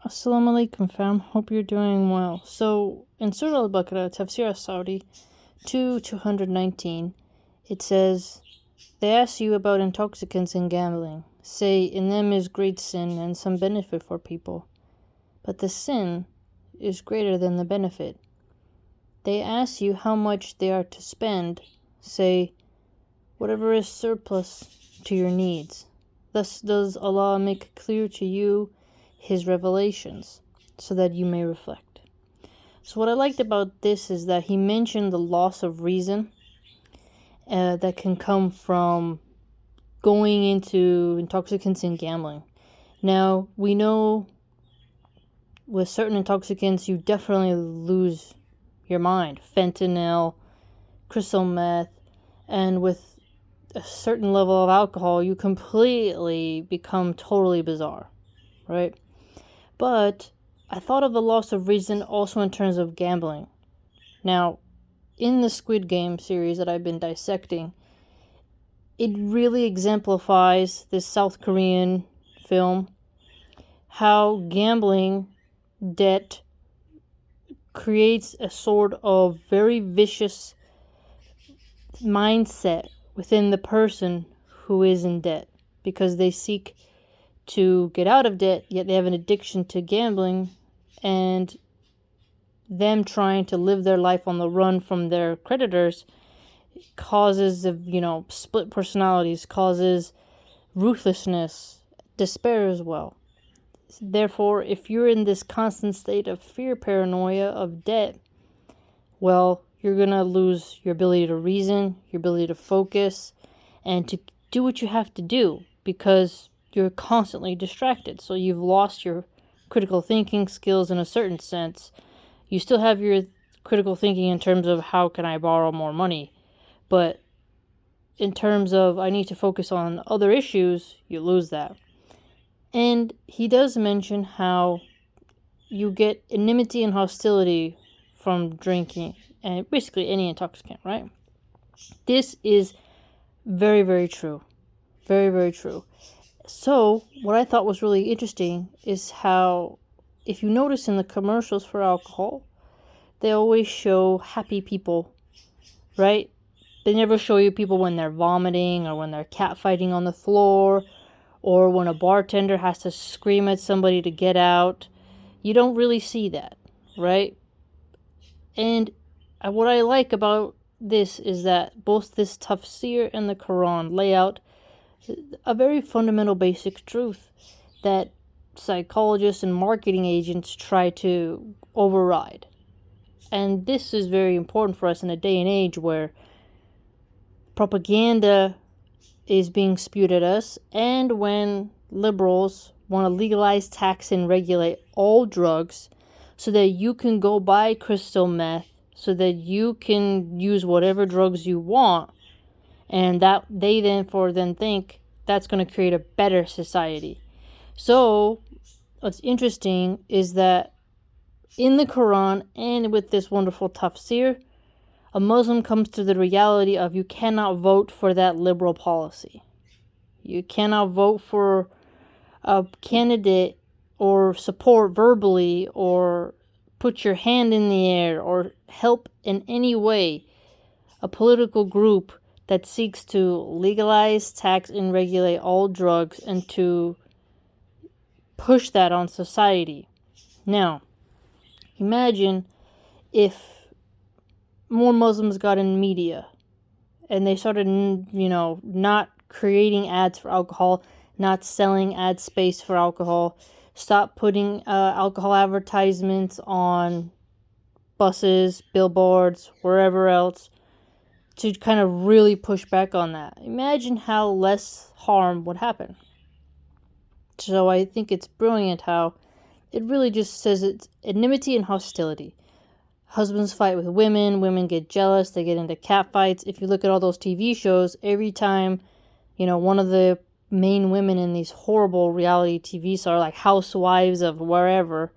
Assalamu alaikum, fam. Hope you're doing well. So, in Surah Al-Baqarah, Tafseer As Sa'di 2:219, it says, "They ask you about intoxicants and gambling. Say, in them is great sin and some benefit for people. But the sin is greater than the benefit. They ask you how much they are to spend. Say, whatever is surplus to your needs. Thus does Allah make clear to you His revelations, so that you may reflect." So what I liked about this is that he mentioned the loss of reason that can come from going into intoxicants and gambling. Now, we know with certain intoxicants, you definitely lose your mind. Fentanyl, crystal meth, and with a certain level of alcohol, you completely become totally bizarre, right? But I thought of the loss of reason also in terms of gambling. Now, in the Squid Game series that I've been dissecting, it really exemplifies this South Korean film, how gambling debt creates a sort of very vicious mindset within the person who is in debt, because they seek to get out of debt, yet they have an addiction to gambling, and them trying to live their life on the run from their creditors causes split personalities, causes ruthlessness, despair as well. Therefore, if you're in this constant state of fear, paranoia, of debt, well, you're gonna lose your ability to reason, your ability to focus, and to do what you have to do, because you're constantly distracted. So you've lost your critical thinking skills in a certain sense. You still have your critical thinking in terms of how can I borrow more money, but in terms of I need to focus on other issues, you lose that. And he does mention how you get enmity and hostility from drinking, and basically any intoxicant, right? This is very, very true. Very, very true. So, what I thought was really interesting is how, if you notice in the commercials for alcohol, they always show happy people, right? They never show you people when they're vomiting or when they're catfighting on the floor or when a bartender has to scream at somebody to get out. You don't really see that, right? And what I like about this is that both this tafsir and the Qur'an lay out a very fundamental basic truth that psychologists and marketing agents try to override. And this is very important for us in a day and age where propaganda is being spewed at us, and when liberals want to legalize, tax, and regulate all drugs so that you can go buy crystal meth, so that you can use whatever drugs you want, and that they then think that's going to create a better society. So what's interesting is that in the Quran and with this wonderful tafsir, a Muslim comes to the reality of you cannot vote for that liberal policy. You cannot vote for a candidate or support verbally or put your hand in the air or help in any way a political group that seeks to legalize, tax, and regulate all drugs and to push that on society. Now, imagine if more Muslims got in media and they started, not creating ads for alcohol, not selling ad space for alcohol, stop putting alcohol advertisements on buses, billboards, wherever else, to kind of really push back on that. Imagine how less harm would happen. So I think it's brilliant how it really just says it's enmity and hostility. Husbands fight with women, women get jealous, they get into catfights. If you look at all those TV shows, every time, one of the main women in these horrible reality TV shows, like housewives of wherever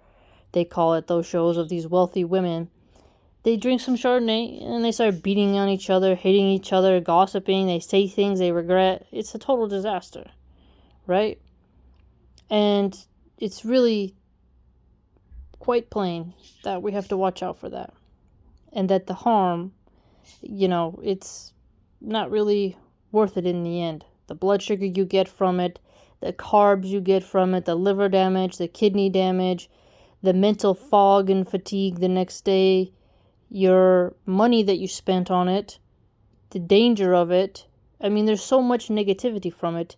they call it, those shows of these wealthy women, they drink some Chardonnay and they start beating on each other, hitting each other, gossiping. They say things they regret. It's a total disaster, right? And it's really quite plain that we have to watch out for that. And that the harm, it's not really worth it in the end. The blood sugar you get from it, the carbs you get from it, the liver damage, the kidney damage, the mental fog and fatigue the next day, your money that you spent on it, the danger of it. I mean, there's so much negativity from it.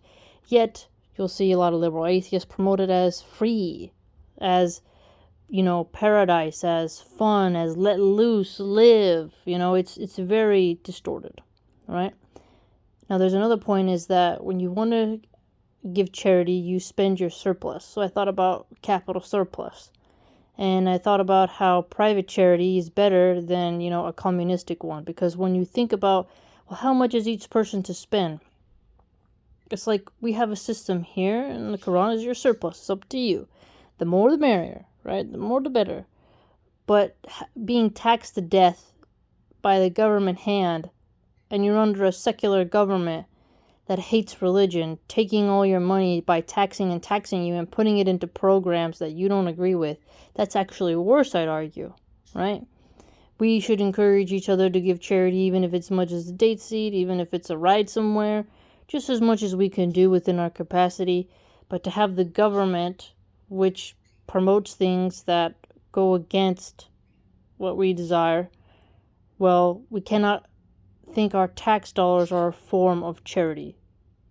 Yet, you'll see a lot of liberal atheists promote it as free, as, paradise, as fun, as let loose, live. It's very distorted, right? Now, there's another point is that when you want to give charity, you spend your surplus. So I thought about capital surplus. And I thought about how private charity is better than, a communistic one. Because when you think about, well, how much is each person to spend? It's like we have a system here, and the Qur'an is your surplus. It's up to you. The more the merrier, right? The more the better. But being taxed to death by the government hand, and you're under a secular government that hates religion, taking all your money by taxing you and putting it into programs that you don't agree with, that's actually worse, I'd argue, right? We should encourage each other to give charity, even if it's as much as a date seed, even if it's a ride somewhere, just as much as we can do within our capacity. But to have the government, which promotes things that go against what we desire, well, we cannot think our tax dollars are a form of charity,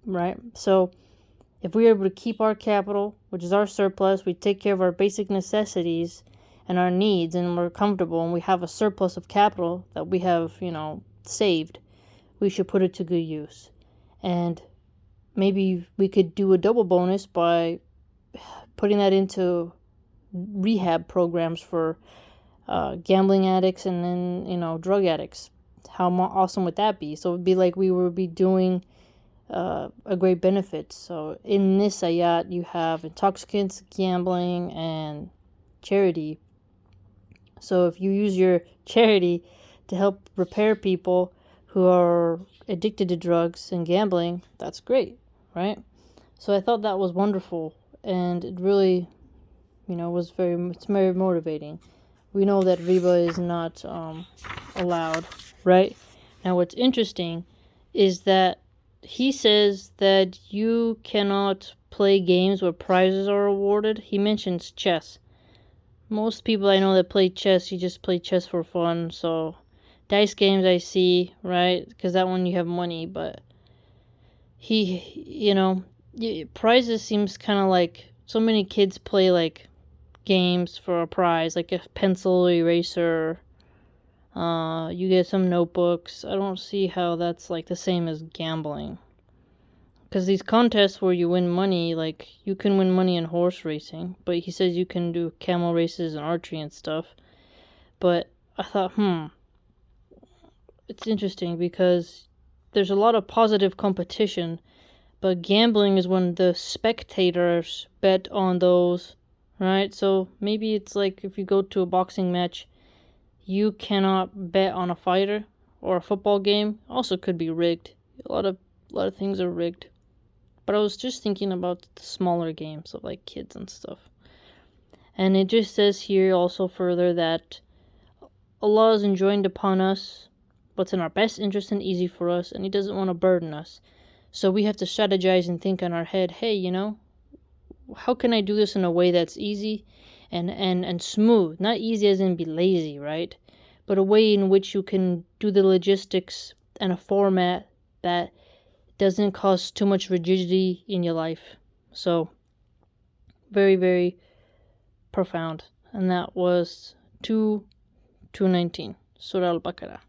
right? So if we are able to keep our capital, which is our surplus, we take care of our basic necessities and our needs, and we're comfortable, and we have a surplus of capital that we have, saved, we should put it to good use. And maybe we could do a double bonus by putting that into rehab programs for gambling addicts and then, drug addicts. How awesome would that be? So it would be like we would be doing a great benefit. So in this ayat, you have intoxicants, gambling, and charity. So if you use your charity to help repair people who are addicted to drugs and gambling, that's great, right? So I thought that was wonderful, and it really, it's very motivating. We know that riba is not allowed, right? Now what's interesting is that he says that you cannot play games where prizes are awarded. He mentions chess. Most people I know that play chess, you just play chess for fun. So dice games I see, right? Because that one you have money. But prizes seems kind of like so many kids play like games for a prize, like a pencil eraser. You get some notebooks. I don't see how that's like the same as gambling. Because these contests where you win money, like you can win money in horse racing, but he says you can do camel races and archery and stuff. But I thought, it's interesting because there's a lot of positive competition, but gambling is when the spectators bet on those, right? So maybe it's like if you go to a boxing match, you cannot bet on a fighter, or a football game also could be rigged. A lot of things are rigged. But I was just thinking about the smaller games of like kids and stuff. And it just says here also further that Allah is enjoined upon us what's in our best interest and easy for us, and He doesn't want to burden us. So we have to strategize and think in our head, hey, how can I do this in a way that's easy and smooth? Not easy as in be lazy, right? But a way in which you can do the logistics in a format that doesn't cause too much rigidity in your life. So, very, very profound. And that was 2:19, Surah Al-Baqarah.